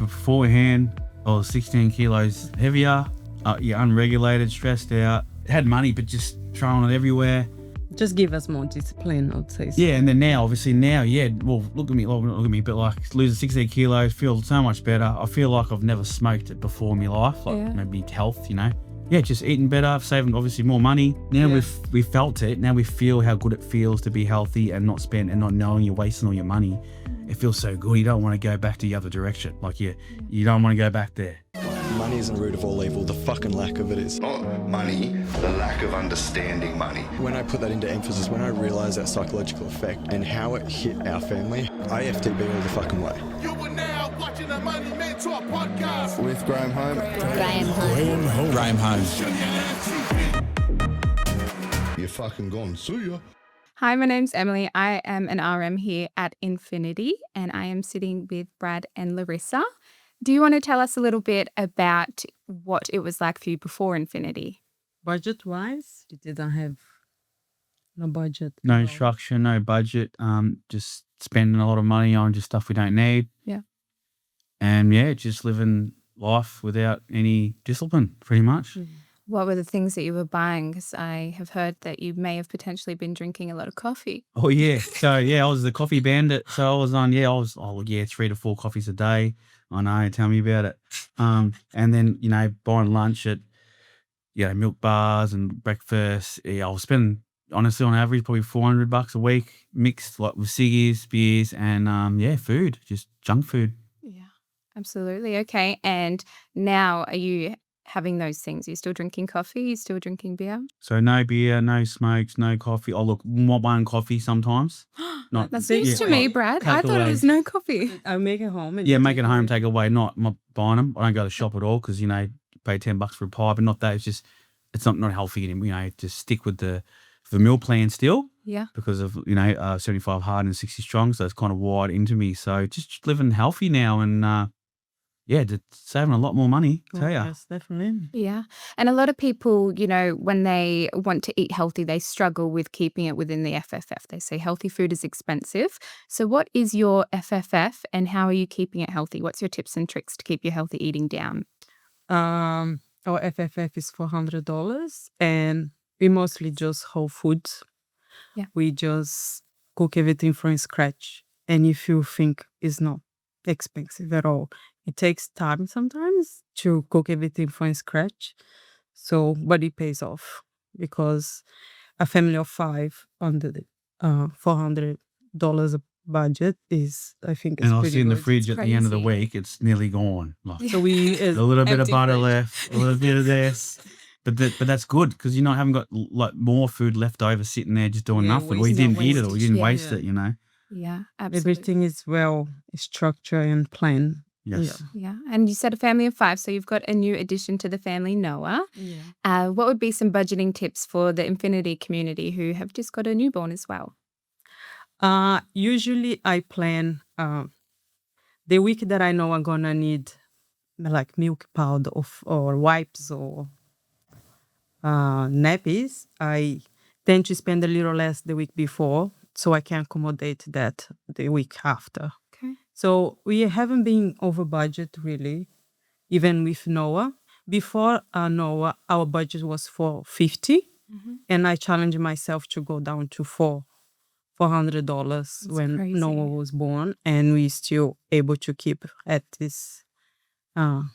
beforehand, I was 16 kilos heavier. You're unregulated, stressed out. Had money, but just throwing it everywhere. Just give us more discipline, I would say. Yeah, and then now, obviously well, look at me, but like losing 16 kilos, feel so much better. I feel like I've never smoked it before in my life, maybe health, Yeah, just eating better, saving obviously more money. Now we've felt it. Now we feel how good it feels to be healthy and not spend and not knowing you're wasting all your money. It feels so good. You don't want to go back to the other direction. Like you don't want to go back there. Money isn't the root of all evil. The fucking lack of it is. Not money, the lack of understanding money. When I put that into emphasis, when I realised that psychological effect and how it hit our family, I FTB all the fucking way. You are now watching the Money Mentor podcast With Graham Home. Graham home. You're fucking gone. See ya. Hi, my name's Emily. I am an RM here at Infinity, and I am sitting with Brad and Larissa. Do you want to tell us a little bit about what it was like for you before Infinity? Budget-wise, you didn't have no budget. No structure, no budget. Just spending a lot of money on just stuff we don't need. Yeah. And just living life without any discipline, pretty much. Mm. What were the things that you were buying? Because I have heard that you may have potentially been drinking a lot of coffee. Oh yeah. So I was the coffee bandit. So I was on 3 to 4 coffees a day. I know, tell me about it. And then, buying lunch at, milk bars and breakfast. Yeah, I'll spend, honestly, on average, probably $400 a week, mixed like with ciggies, beers, and food, just junk food. Yeah, absolutely. Okay. And now are you having those things? Are you still drinking coffee? Are you still drinking beer? So no beer, no smokes, no coffee. Oh, look, one coffee sometimes. Not That's news to me, Brad. I thought it was no coffee. I make it home. And make it home, take away. Not buying them. I don't go to the shop at all because, you pay $10 for a pie, but not that. It's not healthy anymore. Just stick with the meal plan still. Yeah. Because of, 75 hard and 60 strong. So it's kind of wired into me. So just living healthy now and, saving a lot more money, tell ya. Yes, definitely. Yeah. And a lot of people, when they want to eat healthy, they struggle with keeping it within the FFF. They say healthy food is expensive. So what is your FFF and how are you keeping it healthy? What's your tips and tricks to keep your healthy eating down? Our FFF is $400 and we mostly just whole foods. Yeah. We just cook everything from scratch. And if you think it's not expensive at all, it takes time sometimes to cook everything from scratch. But it pays off because a family of 5 under the $400 a budget is, I think, it's And I'll pretty see in the good. fridge It's at the end of the crazy. week, it's nearly gone. Like, So we a little bit of Empty butter fridge. left, a little bit of this. But that's good because haven't got like more food left over sitting there just doing Yeah, nothing. Or you waste, didn't not eat it or you wastage. didn't Yeah. waste Yeah. it, Yeah, absolutely. everything is well structured and planned. Yes. Yeah. And you said a family of 5, so you've got a new addition to the family, Noah. What would be some budgeting tips for the Infinity community who have just got a newborn as well? Usually I plan the week that I know I'm gonna need like milk powder or wipes or nappies. I tend to spend a little less the week before so I can accommodate that the week after. Okay. So we haven't been over budget really, even with Noah. Before Noah, our budget was $450, and I challenged myself to go down to $400 when crazy. Noah was born, and we still able to keep at this amount.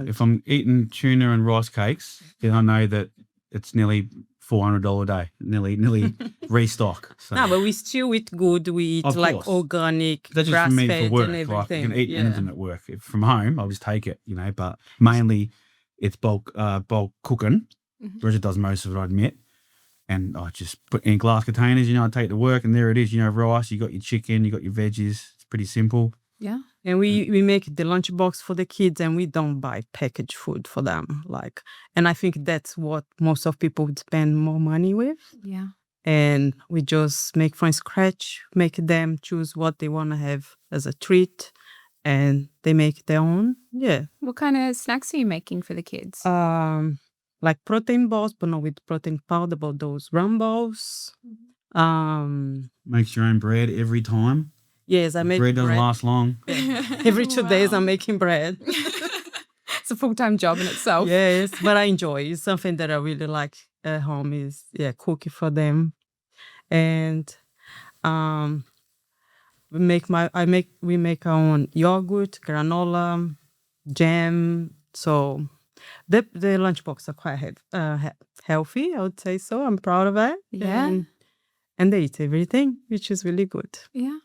If I'm eating tuna and rice cakes, then I know that it's nearly $400 a day, nearly restock. So. No, but we still eat good. We eat Of like course. organic, That's just for me grass-fed for work. and Like, I everything. can eat Yeah. anything at work. If from home, I'll just take it, but mainly it's bulk cooking. Bridget does most of it, I admit. And I just put in glass containers, I take to work and there it is, rice, you got your chicken, you got your veggies. It's pretty simple. Yeah. And we make the lunchbox for the kids, and we don't buy packaged food for them. And I think that's what most of people would spend more money with. Yeah. And we just make from scratch, make them choose what they want to have as a treat, and they make their own. Yeah. What kind of snacks are you making for the kids? Like protein balls, but not with protein powder, but those rum balls. Makes your own bread every time. Yes, I make Bread doesn't bread. last long. Every 2 days I'm making bread. It's a full-time job in itself. Yes, but I enjoy. It's something that I really like at home is cooking for them. And we make our own yogurt, granola, jam. So the lunchbox are quite healthy, I would say so. I'm proud of it. Yeah. And they eat everything, which is really good. Yeah.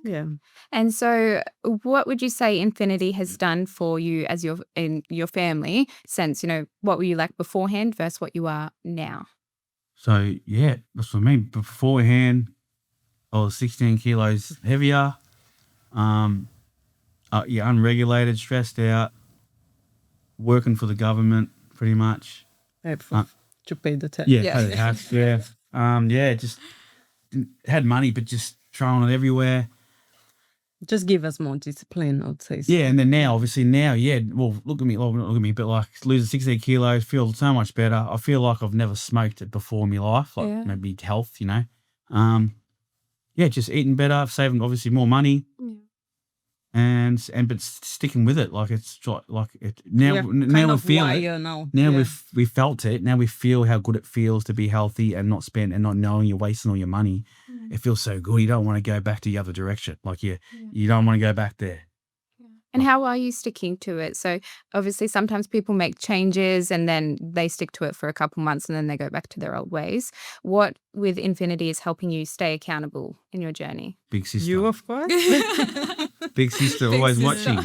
Yeah. And so what would you say Infinity has done for you as your family since, what were you like beforehand versus what you are now? So, yeah, that's what I mean. Beforehand, I was 16 kilos heavier, unregulated, stressed out, working for the government pretty much. To pay the tax. Yeah, pay the tax, yeah. Just had money, but just throwing it everywhere. Just give us more discipline, I would say. So. Yeah, and then now, obviously, well, look at me, but like losing 16 kilos, feel so much better. I feel like I've never smoked it before in my life, like maybe health, just eating better, saving obviously more money, but sticking with it. Like it's like it now we feel it. Now we felt it. Now we feel how good it feels to be healthy and not spend and not knowing you're wasting all your money. It feels so good. You don't want to go back to the other direction. Like you don't want to go back there. And how are you sticking to it? So obviously sometimes people make changes and then they stick to it for a couple months and then they go back to their old ways. What with Infinity is helping you stay accountable in your journey? Big sister. You, of course. Big sister, always watching.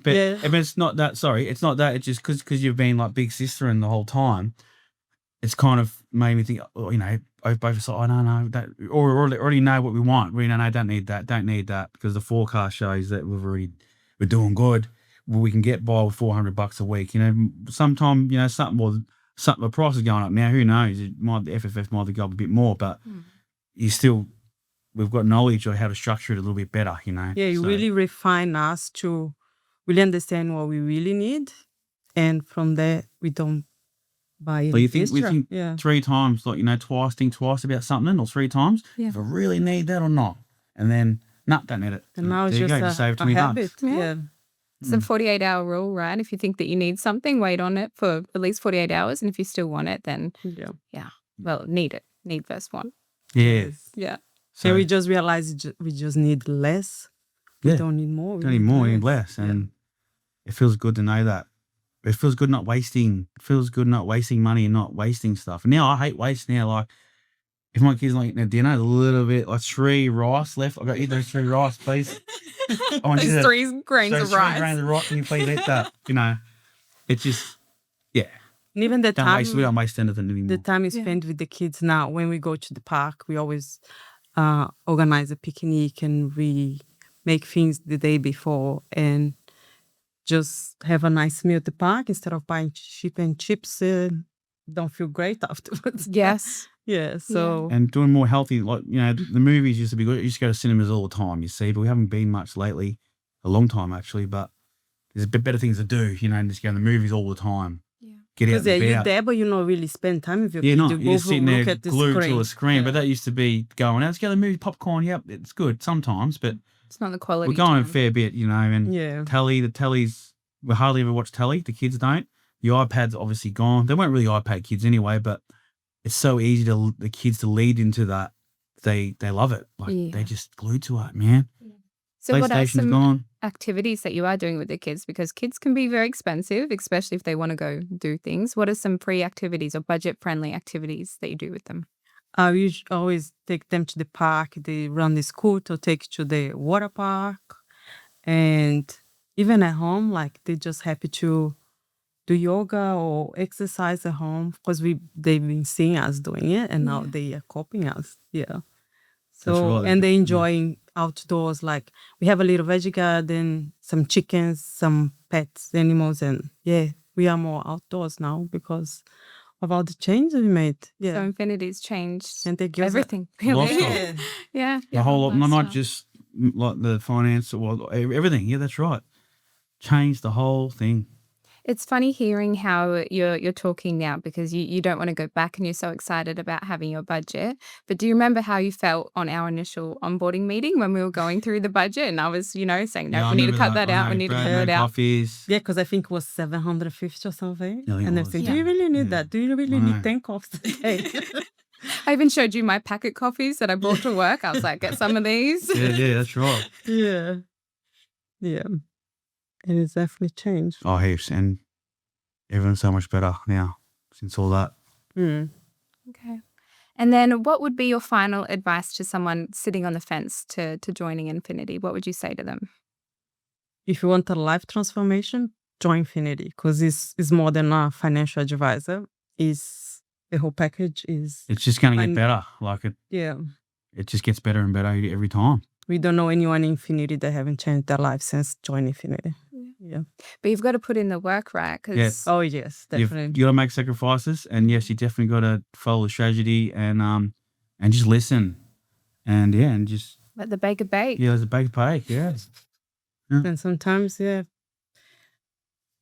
But it's not that. Sorry, it's not that. It's just because you've been like big sister in the whole time. It's kind of made me think. Both of us. I don't know that, or already know what we want. We don't need that. Don't need that because the forecast shows that we're doing good. We can get by with $400 a week. Sometime something the price is going up now. Who knows? The FFF might go up a bit more, but we've got knowledge of how to structure it a little bit better. Yeah, you really refine us to really understand what we really need, and from there we don't buy any extra. We think 3 times, think twice about something, or 3 times if I really need that or not, and then. No, don't need it. And now it's just save $20. Habit. Yeah. It's a 48-hour rule, right? If you think that you need something, wait on it for at least 48 hours. And if you still want it, then need it. Need versus want. Yes. Yeah. So we just realized we just need less. We don't need more. We don't need more, we need less. And it feels good to know that. It feels good not wasting. It feels good not wasting money and not wasting stuff. And now I hate waste now. Like, if my kids like eating dinner, a little bit, like 3 rice left, I've got to eat those 3 rice, please. Those 3 grains of rice. 3 grains of rice, can you please eat that? It's just, And even the time, we don't waste anything anymore. The time we spend with the kids now, when we go to the park, we always organize a picnic and we make things the day before and just have a nice meal at the park instead of buying chip and chips. Don't feel great afterwards. Yes. Yeah, so... And doing more healthy, like, the movies used to be good. You used to go to cinemas all the time, you see, but we haven't been much lately. A long time, actually, but there's a bit better things to do, and just go to the movies all the time. Yeah. Get out and about. You're there, but you don't really spend time with your kids. You're just sitting there glued to a screen. Yeah. But that used to be going, let's go to the movie, popcorn, yep, it's good sometimes, but... It's not the quality. We're going a fair bit, and the telly's... We hardly ever watch telly, the kids don't. The iPad's obviously gone. They weren't really iPad kids anyway, but... It's so easy to the kids to lead into that. They love it. Like they're just glued to it, man. So what are some activities that you are doing with the kids? Because kids can be very expensive, especially if they want to go do things. What are some free activities or budget-friendly activities that you do with them? We always take them to the park. They run the scooter, take to the water park. And even at home, like they're just happy to do yoga or exercise at home because they've been seeing us doing it and now they are copying us. Yeah. So, and they're enjoying outdoors. Like we have a little veggie garden, some chickens, some pets, animals. And we are more outdoors now because of all the changes we made. Yeah. So Infinity's changed and they give everything. Yeah. The whole lot, not just like the finance or everything. Yeah, that's right. Changed the whole thing. It's funny hearing how you're talking now because you don't want to go back and you're so excited about having your budget. But do you remember how you felt on our initial onboarding meeting when we were going through the budget and I was, saying, no, I we need to remember cut that out. I We know, need to Brad, cut no it out. coffees. Yeah, because I think it was 750 or something. Yeah, I think and it they was. say, do Yeah. you really need Yeah. that? Do you really I know. need 10 cups a day? I even showed you my packet coffees that I brought to work. I was like, get some of these. Yeah, that's right. Yeah. Yeah. It has definitely changed. Oh, heaps. And everyone's so much better now since all that. Mm. Okay. And then what would be your final advice to someone sitting on the fence to joining Infinity? What would you say to them? If you want a life transformation, join Infinity because it's more than a financial advisor. The whole package is, It's just going to get And- better. Like yeah. it just gets better and better every time. We don't know anyone in Infinity that haven't changed their life since joining Infinity. Yeah. But you've got to put in the work, right? 'Cause Yes. Oh, yes, You've definitely. got to make sacrifices. And yes, you definitely got to follow the strategy and just listen. And yeah, and just, let the baker bake. there's a bake bake. Yeah. And sometimes, yeah.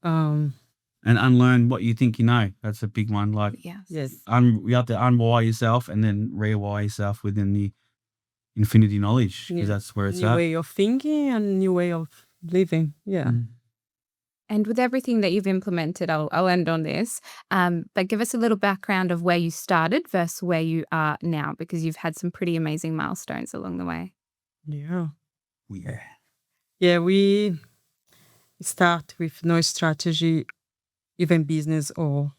And unlearn what you think you know. That's a big one. Like, Yes. Yes. you have to unwire yourself and then rewire yourself within the infinity knowledge because Yeah. that's where it's New at. way of thinking and new way of living. Yeah. Mm. And with everything that you've implemented, I'll end on this. But give us a little background of where you started versus where you are now, because you've had some pretty amazing milestones along the way. Yeah. Yeah. Yeah, we start with no strategy, even business or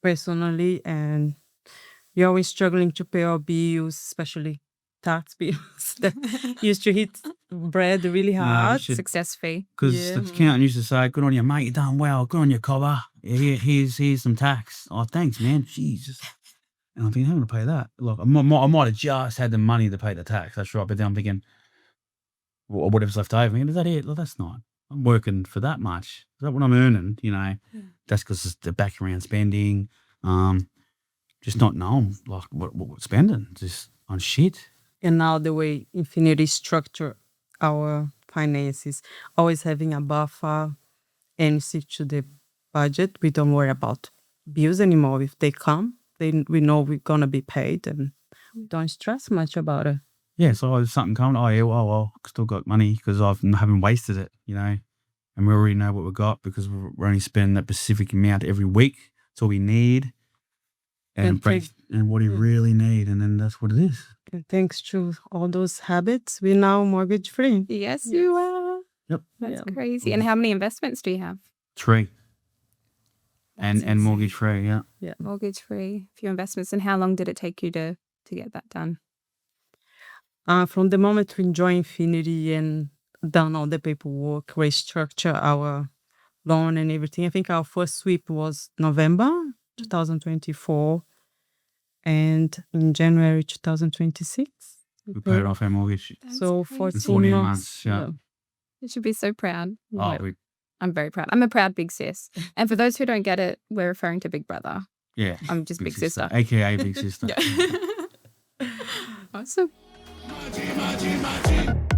personally, and we're always struggling to pay our bills, especially tax bills that used to hit Brad really hard. should- Success fee. Because Yeah. the accountant used to say, good on you, mate, you done well. Good on you, cobber. Here's some tax. Oh, thanks, man. Jesus. And I'm thinking, how am I going to pay that? Look, I might have just had the money to pay the tax. That's right. But then I'm thinking, whatever's left over. Is that it? Well, that's not. I'm working for that much. Is that what I'm earning? That's because it's the background spending. Just not knowing like what we're spending just on shit. And now the way Infinity structure our finances, always having a buffer and stick to the budget. We don't worry about bills anymore. If they come, then we know we're gonna be paid and we don't stress much about it. Yeah, so if something coming, oh yeah, well, I still got money because I haven't wasted it, and we already know what we got because we're only spending that specific amount every week. That's all we need, and what do you really need, and then that's what it is. And thanks to all those habits, we're now mortgage free. Yes, you are. Yep, That's Yeah. crazy. And how many investments do you have? 3 That's and mortgage free. Yeah, mortgage free, few investments. And how long did it take you to get that done? From the moment we joined Infinity and done all the paperwork, restructure our loan and everything, I think our first sweep was November 2024. And in January 2026. we paid off our mortgage. That's So crazy. 14 14 months. months, yeah. You should be so proud. Oh, I'm very proud. I'm a proud big sis. And for those who don't get it, we're referring to Big Brother. yeah. I'm just big sister. aka big sister. Awesome. Maji, Maji, Maji.